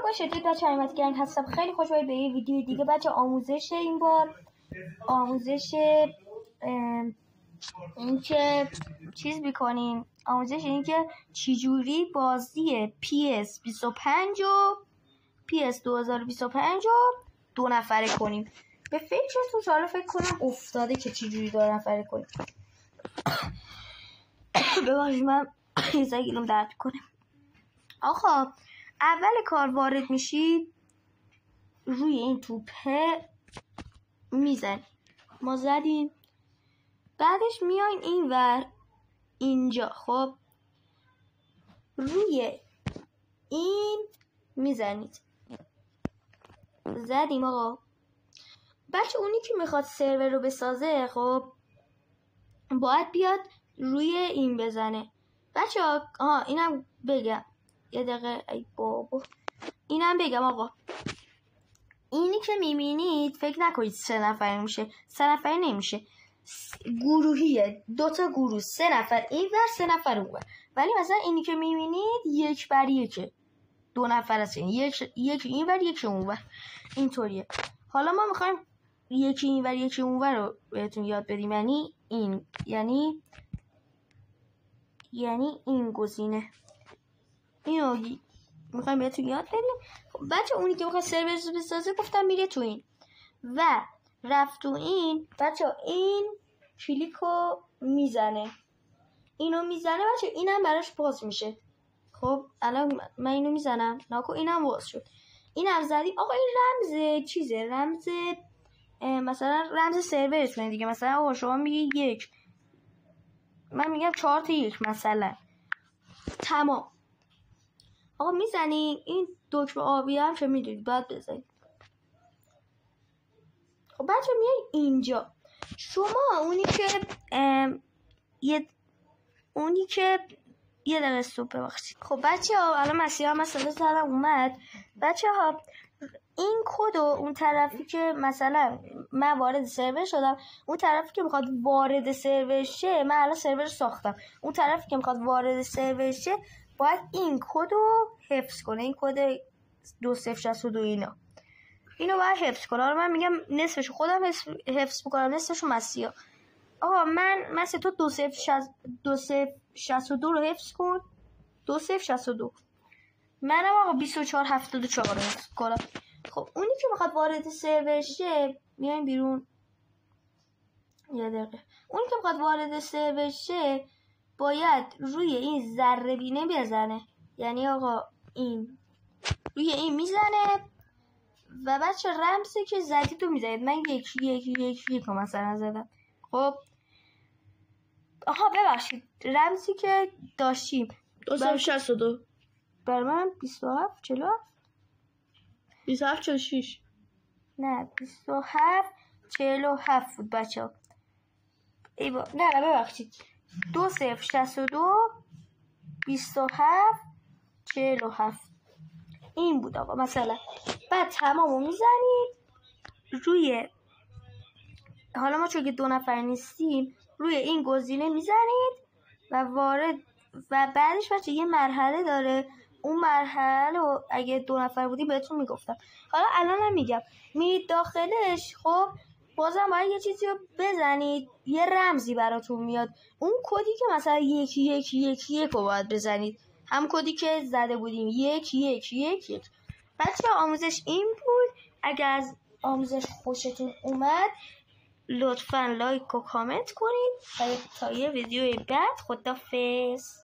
با شدید بچه حمایت گرم هستم. خیلی خوشحال به این ویدیو دیگه بچه. آموزش این بار آموزش این که چیز میکنیم، آموزش این که چجوری بازی PS25 و PS 2025 رو 2 نفره کنیم. به فکرتون حالا فکر کنم افتاده که چجوری 2 نفره کنیم. ببخشید من زگیلم درد کنم. آقا اول کار وارد میشی روی این توپه میزنی، ما زدیم، بعدش میاین این ور اینجا، خب روی این میزنید، زدیم آقا. بچه اونی که میخواد سرور رو بسازه خب باید بیاد روی این بزنه. بچه اینم بگم یه دقیقه، ای بابا اینم بگم آقا، اینی که میبینید فکر نکنید 3 نفره میشه، 3 نفره نمیشه، گروهیه، 2 تا گروه، 3 نفر این ور 3 نفر اون ور. ولی مثلا اینی که میبینید 1 بر 1، 2 نفر هست، یک این ور یک اون ور، اینطوریه. حالا ما میخوایم یکی این ور یکی اون ور رو بهتون یاد بدیم، یعنی این یعنی این گزینه، اینو میخوایم بهتون یاد بدیم. خب بچه اونی که میخواد سرور بسازه گفتم میره تو این و رفت تو این. بچه این کلیکو میزنه، اینو میزنه بچه، اینم براش باز میشه. خب الان من اینو میزنم، ناکو اینم باز شد. اینم زدیم آقا. این رمز چیزه، رمز مثلا رمز سرورتونه دیگه. مثلا آقا شما میگی 1، من میگم 4 تا 1 مثلا، تمام. آقا میزنی این دکمه آبی هم که میدونید باید بزنید. خب بچه میای اینجا، شما یه دقیقه استوب ببخشید. خب بچه ها الان مسیح هم مثلا زدم اومد. بچه ها این کد و اون طرفی که مثلا من وارد سرور شدم، اون طرفی که میخواد وارد سرور شه، من الان سرور ساختم، اون طرفی که میخواد وارد سرور شه باید این کد رو حفظ کنه، این کد 2062 اینو باید حفظ کنه. حالا من میگم نصفشو خودم حفظ میکنم، نصفشو مسیح. آقا من تو 2062 رو حفظ کن، 2062. منم آقا 2474 رو حفظ کنم. خب اونی که میخواد وارد سرور شه میایم بیرون. یه دقیقه. اونی که میخواد وارد سرور شه باید روی این ذره بینه بزنه، یعنی آقا این روی این میزنه و بچه رمزی که زدید رو میزنید. من یک مثلا زدم. خب ببخشید رمزی که داشتیم 262 بر من 27 47 27 46 نه 27 47 بود بچه ها. نه ببخشید 2062 27 47 این بود آقا مثلا. بعد تمامو میزنید روی، حالا ما چون که 2 نفر نیستیم روی این گزینه میزنید و وارد، و بعدش بچه یه مرحله داره، اون مرحله رو اگه 2 نفر بودیم بهتون میگفتم. حالا الانم میگم میرید داخلش. خب بازم باید یه چیزی رو بزنید، یه رمزی براتون میاد، اون کدی که مثلا 1 رو باید بزنید، هم کدی که زده بودیم 1. بچه آموزش این بود. اگر از آموزش خوشتون اومد لطفاً لایک و کامنت کنید. تا یه ویدیو بعد، خداحافظ.